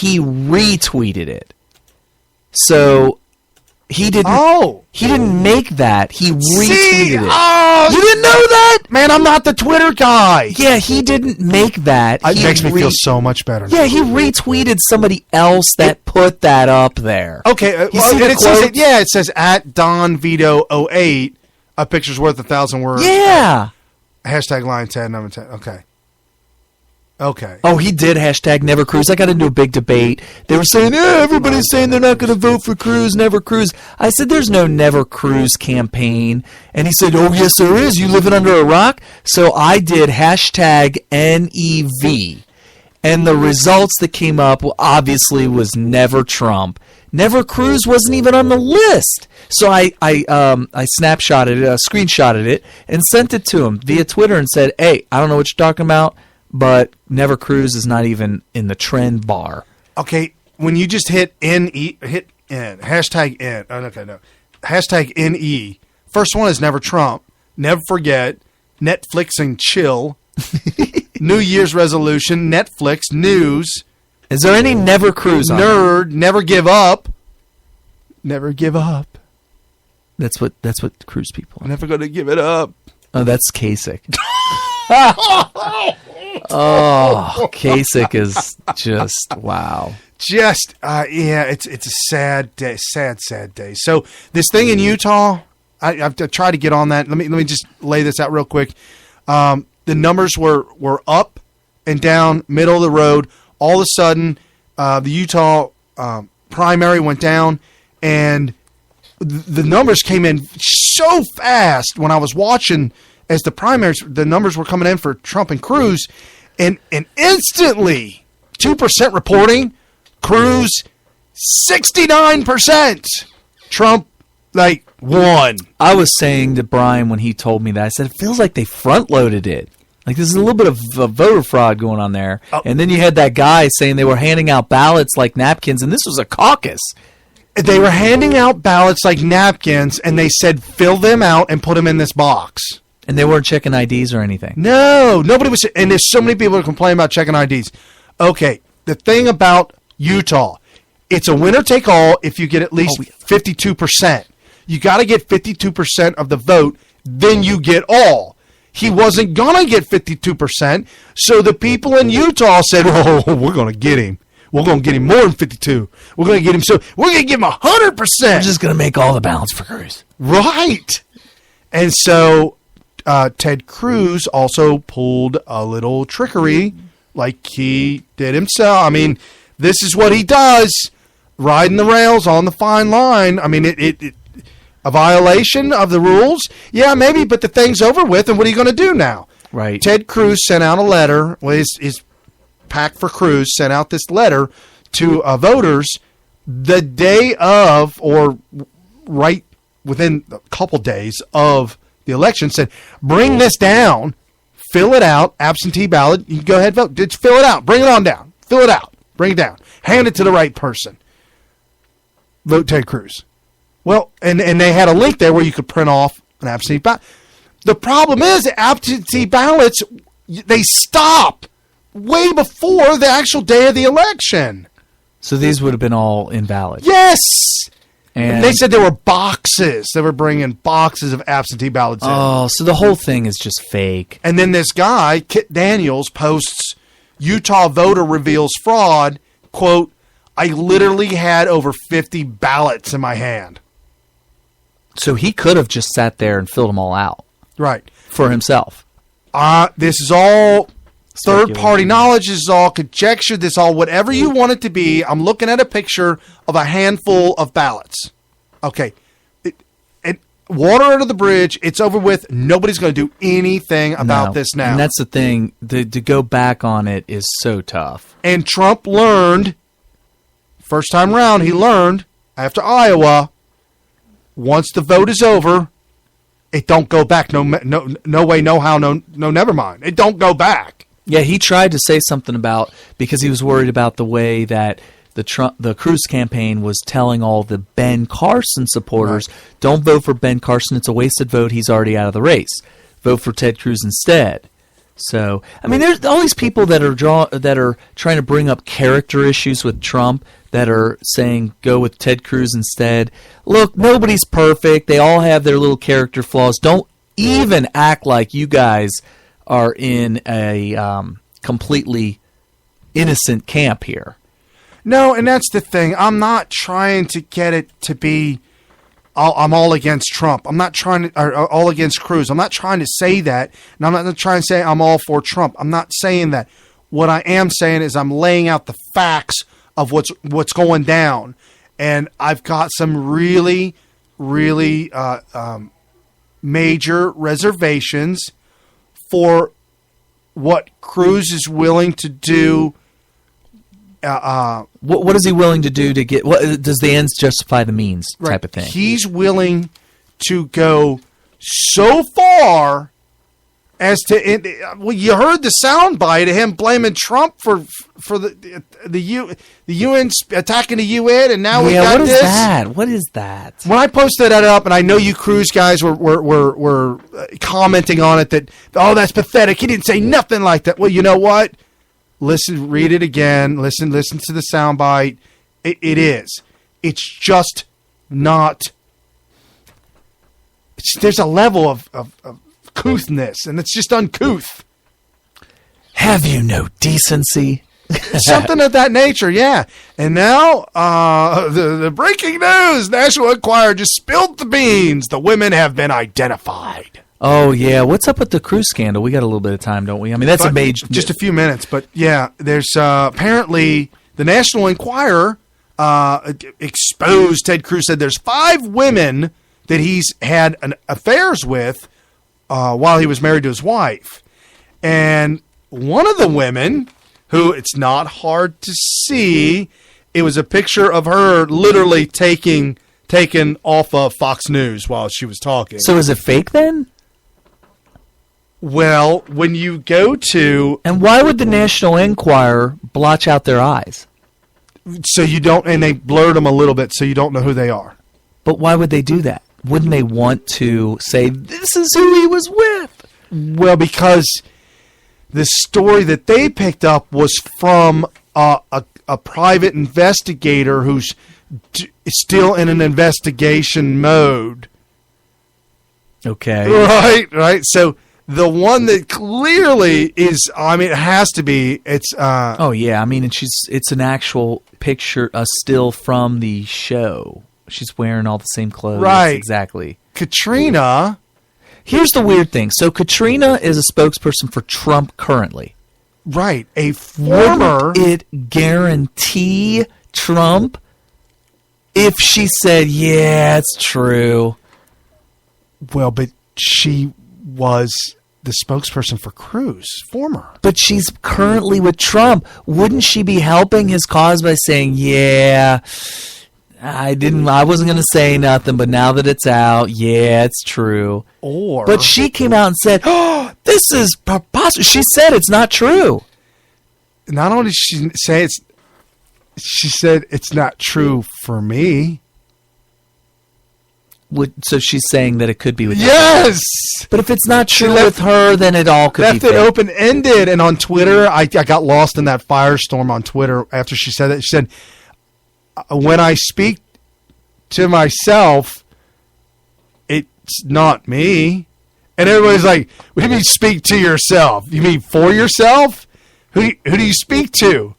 he retweeted it. So he didn't. Oh, he didn't make that. He retweeted it. Oh, you didn't know that, man! I'm not the Twitter guy. Yeah, he didn't make that. It makes me feel so much better. Yeah, he retweeted somebody else that put that up there. Okay, and it says at Don Vito 08. A picture's worth 1,000 words. Yeah. Hashtag Lion Ted number 10. Okay. Oh, he did hashtag Never Cruz. I got into a big debate. They were saying, everybody's saying they're not going to vote for Cruz, Never Cruz. I said, there's no Never Cruz campaign. And he said, oh, yes, there is. You living under a rock? So I did hashtag NEV. And the results that came up obviously was Never Trump. Never Cruz wasn't even on the list. So I snapshotted it, screenshotted it, and sent it to him via Twitter and said, hey, I don't know what you're talking about, but Never Cruz is not even in the trend bar. Okay, when you just hit hashtag N. Oh, okay, no. Hashtag NE. First one is Never Trump. Never forget. Netflix and chill. New Year's resolution. Netflix. News. Is there any Never Cruz on Nerd. Never give up. Never give up. That's what Cruz people are. I'm never going to give it up. Oh, that's Kasich. Oh, Kasich is just, wow. Just, it's a sad day, sad day. So this thing in Utah, I've tried to get on that. Let me just lay this out real quick. The numbers were up and down, middle of the road. All of a sudden, the Utah primary went down, and the numbers came in so fast when I was watching as the primaries, the numbers were coming in for Trump and Cruz, and instantly 2% reporting, Cruz 69%, Trump won. I was saying to Brian when he told me that, I said, it feels like they front loaded it. Like there's a little bit of voter fraud going on there. Oh. And then you had that guy saying they were handing out ballots like napkins, and this was a caucus. They were handing out ballots like napkins, and they said, fill them out and put them in this box. And they weren't checking IDs or anything. No, nobody was. And there's so many people who complain about checking IDs. Okay, the thing about Utah, it's a winner-take-all if you get at least 52%. You got to get 52% of the vote, then you get all. He wasn't going to get 52%, so the people in Utah said, oh, we're going to get him. We're going to get him more than 52. We're going to get him, so we're going to give him 100%. We're just going to make all the ballots for Cruz. Right. And so Ted Cruz also pulled a little trickery like he did himself. I mean, this is what he does, riding the rails on the fine line. I mean, it a violation of the rules? Yeah, maybe, but the thing's over with, and what are you going to do now? Right. Ted Cruz sent out a letter. Well, his PAC for Cruz sent out this letter to voters the day of, or right within a couple days of the election, said, bring this down, fill it out, absentee ballot, you can go ahead and vote. Just fill it out. Bring it on down. Fill it out. Bring it down. Hand it to the right person. Vote Ted Cruz. Well, and they had a link there where you could print off an absentee ballot. The problem is the absentee ballots, they stop way before the actual day of the election. So these would have been all invalid. Yes. And they said there were boxes. They were bringing boxes of absentee ballots in. Oh, so the whole thing is just fake. And then this guy, Kit Daniels, posts, Utah voter reveals fraud, quote, I literally had over 50 ballots in my hand. So he could have just sat there and filled them all out. Right. For himself. This is all third-party knowledge. This is all conjecture. This is all whatever you want it to be. I'm looking at a picture of a handful of ballots. Okay. Water under the bridge. It's over with. Nobody's going to do anything about this now. And that's the thing. To go back on it is so tough. And Trump learned, first time around, he learned after Iowa, once the vote is over, it don't go back. No way, no how, no never mind. It don't go back. Yeah, he tried to say something about, because he was worried about the way that the Cruz campaign was telling all the Ben Carson supporters, don't vote for Ben Carson. It's a wasted vote. He's already out of the race. Vote for Ted Cruz instead. So, I mean, there's all these people that are trying to bring up character issues with Trump that are saying go with Ted Cruz instead. Look, nobody's perfect. They all have their little character flaws. Don't even act like you guys are in a completely innocent camp here. No, and that's the thing. I'm not trying to get it to be I'm all against Trump. I'm not trying to, or all against Cruz. I'm not trying to say that, and I'm not trying to say I'm all for Trump. I'm not saying that. What I am saying is I'm laying out the facts of what's going down, and I've got some really, really major reservations for what Cruz is willing to do. What is he willing to do to get? What does the ends justify the means? Type of thing. He's willing to go so far as to. Well, you heard the soundbite of him blaming Trump for the UN attacking the UN, and now we got this. What is that? When I posted that up, and I know you Cruz guys were commenting on it that that's pathetic. He didn't say nothing like that. Well, you know what? Listen, read it again. Listen to the soundbite. It is. It's just not. There's a level of couthness, and it's just uncouth. Have you no decency? Something of that nature, yeah. And now, the breaking news: National Enquirer just spilled the beans. The women have been identified. Oh, yeah. What's up with the CRUZ scandal? We got a little bit of time, don't we? I mean, that's a major... Just a few minutes, but yeah, there's apparently the National Enquirer exposed, Ted Cruz said there's 5 women that he's had affairs with while he was married to his wife. And one of the women, who it's not hard to see, it was a picture of her literally taken off of Fox News while she was talking. So is it fake then? Well, when you go to... And why would the National Enquirer blotch out their eyes? So you don't... And they blurred them a little bit so you don't know who they are. But why would they do that? Wouldn't they want to say, this is who he was with? Well, because the story that they picked up was from a private investigator who's still in an investigation mode. Okay. Right. So... The one that clearly is, I mean, it has to be, it's... oh, yeah. I mean, it's an actual picture, a still from the show. She's wearing all the same clothes. Right. Exactly. Katrina... Here's the weird thing. So Katrina is a spokesperson for Trump currently. Right. A former... Wouldn't it guarantee Trump if she said, yeah, it's true? Well, but she... was the spokesperson for Cruz, former. But she's currently with Trump. Wouldn't she be helping his cause by saying, yeah, I wasn't going to say nothing, but now that it's out, yeah, it's true. But she came out and said, oh, this is preposterous. She said it's not true. Not only did she say she said it's not true for me. So she's saying that it could be with her. Yes! But if it's not true with her, then it all could be fake. Left it open-ended. And on Twitter, I got lost in that firestorm on Twitter after she said that. She said, when I speak to myself, it's not me. And everybody's like, what do you mean speak to yourself? You mean for yourself? Who do you speak to?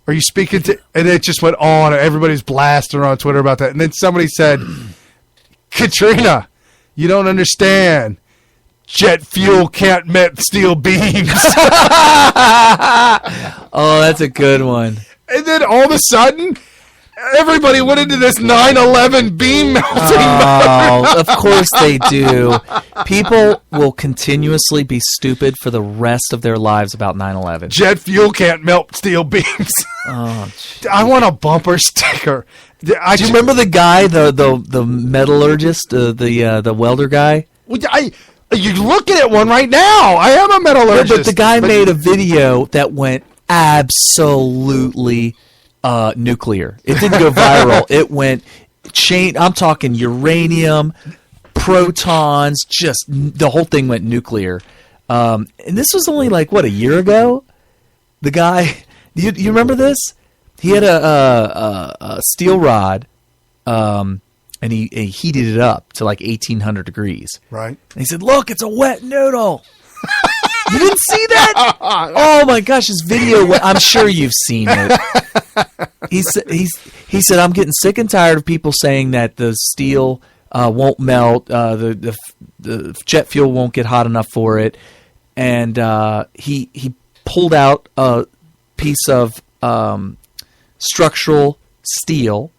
Are you speaking to... And it just went on. Everybody's blasting on Twitter about that. And then somebody said... Katrina, you don't understand. Jet fuel can't melt steel beams. Oh, that's a good one. And then all of a sudden, everybody went into this 9/11 beam melting mode. Oh, of course they do. People will continuously be stupid for the rest of their lives about 9/11. Jet fuel can't melt steel beams. Oh, I want a bumper sticker. Do you remember the guy, the metallurgist, the welder guy? You're looking at one right now. I am a metallurgist. Yeah, but the guy made a video that went absolutely nuclear. It didn't go viral. It went I'm talking uranium, protons, just the whole thing went nuclear. And this was only like, what, a year ago? The guy, you remember this? He had a steel rod, and he heated it up to like 1,800 degrees. Right. And he said, "Look, it's a wet noodle." You didn't see that? Oh my gosh, his video! I'm sure you've seen it. He said, "I'm getting sick and tired of people saying that the steel won't melt, the jet fuel won't get hot enough for it." And he pulled out a piece of structural steel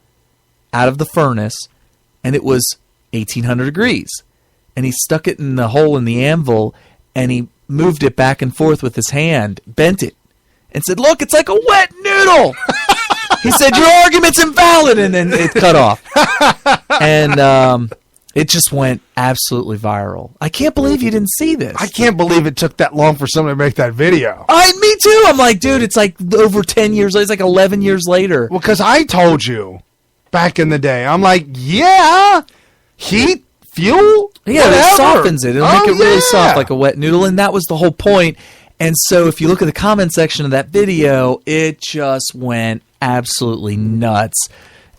out of the furnace, and it was 1,800 degrees. And he stuck it in the hole in the anvil, and he moved it back and forth with his hand, bent it, and said, "Look, it's like a wet noodle." He said, "Your argument's invalid," and then it cut off. And it just went absolutely viral. I can't believe you didn't see this. I can't believe it took that long for someone to make that video. Me too. I'm like, dude, it's like over 10 years later. It's like 11 years later. Well, because I told you back in the day. I'm like, yeah, heat, fuel, yeah, whatever. it softens it. It'll make it really soft like a wet noodle, and that was the whole point. And so if you look at the comment section of that video, it just went absolutely nuts.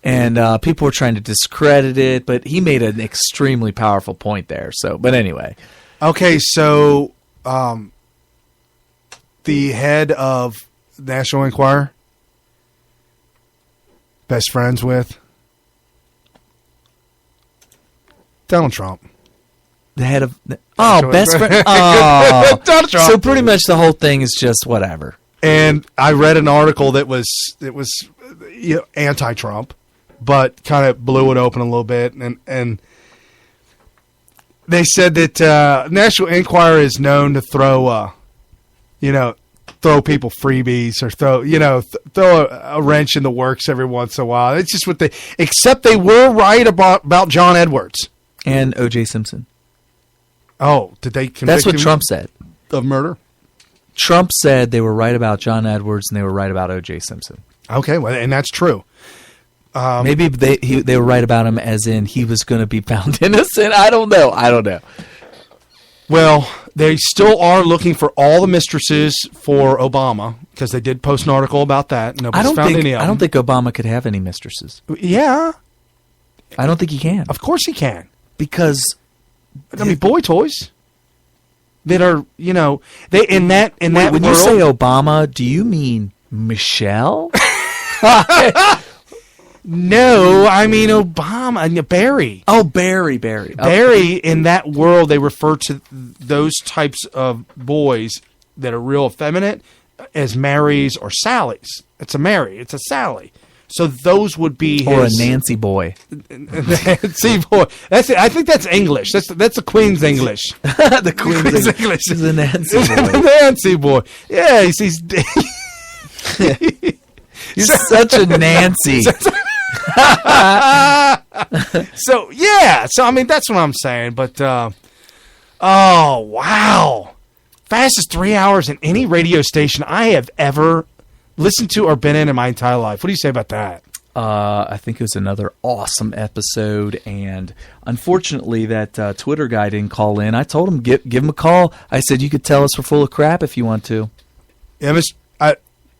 And people were trying to discredit it, but he made an extremely powerful point there. So, but anyway. Okay, so the head of National Enquirer, best friends with Donald Trump. The head of best friend. Oh, Donald Trump. So pretty much the whole thing is just whatever. And I read an article that was anti-Trump, but kind of blew it open a little bit, and they said that National Enquirer is known to throw people freebies or throw a wrench in the works every once in a while. It's just except they were right about John Edwards and O.J. Simpson. Oh, did they convict That's what him Trump said. Of murder? Trump said they were right about John Edwards and they were right about O.J. Simpson. Okay, well, and that's true. Maybe they were right about him as in he was going to be found innocent. I don't know. Well, they still are looking for all the mistresses for Obama because they did post an article about that. Nobody's found any of them. I don't think Obama could have any mistresses. Yeah. I don't think he can. Of course he can. Because boy toys that are, they in that when world, you say Obama, do you mean Michelle? No, I mean Obama, Barry. Oh, Barry. Barry, in that world, they refer to those types of boys that are real effeminate as Marys or Sallys. It's a Mary. It's a Sally. So those would be his... Or a Nancy boy. Nancy boy. That's it. I think that's English. That's the Queen's English. The Queen's English. Is a Nancy boy. The Nancy boy. Yeah, he's He's such a Nancy. So I mean that's what I'm saying, but oh wow, fastest 3 hours in any radio station I have ever listened to or been in my entire life. What do you say about that? I think it was another awesome episode, and unfortunately that Twitter guy didn't call in. I told him give him a call. I said you could tell us we're full of crap if you want to. Yeah,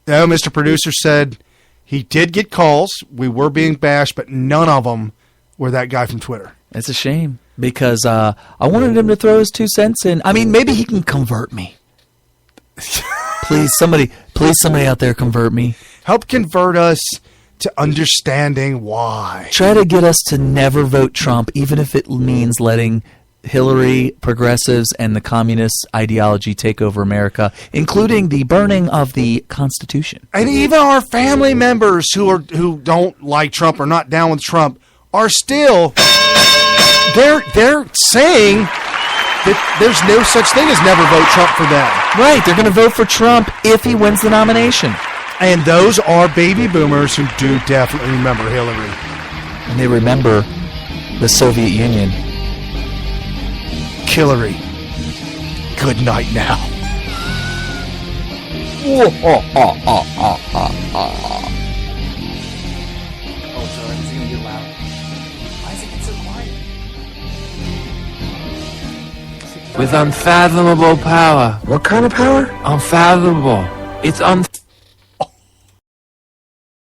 Mr. Producer said he did get calls. We were being bashed, but none of them were that guy from Twitter. It's a shame because I wanted him to throw his 2 cents in. I mean, maybe he can convert me. Please, somebody out there convert me. Help convert us to understanding why. Try to get us to never vote Trump, even if it means letting Hillary, progressives, and the communist ideology take over America, including the burning of the Constitution. And even our family members who don't like Trump or not down with Trump are still they're saying that there's no such thing as never vote Trump for them. Right, they're going to vote for Trump if he wins the nomination. And those are baby boomers who do definitely remember Hillary. And they remember the Soviet Union. Hillary, good night now. Oh, sorry, it's going to get loud. Why is it get so quiet? with unfathomable power. What kind of power? Unfathomable. It's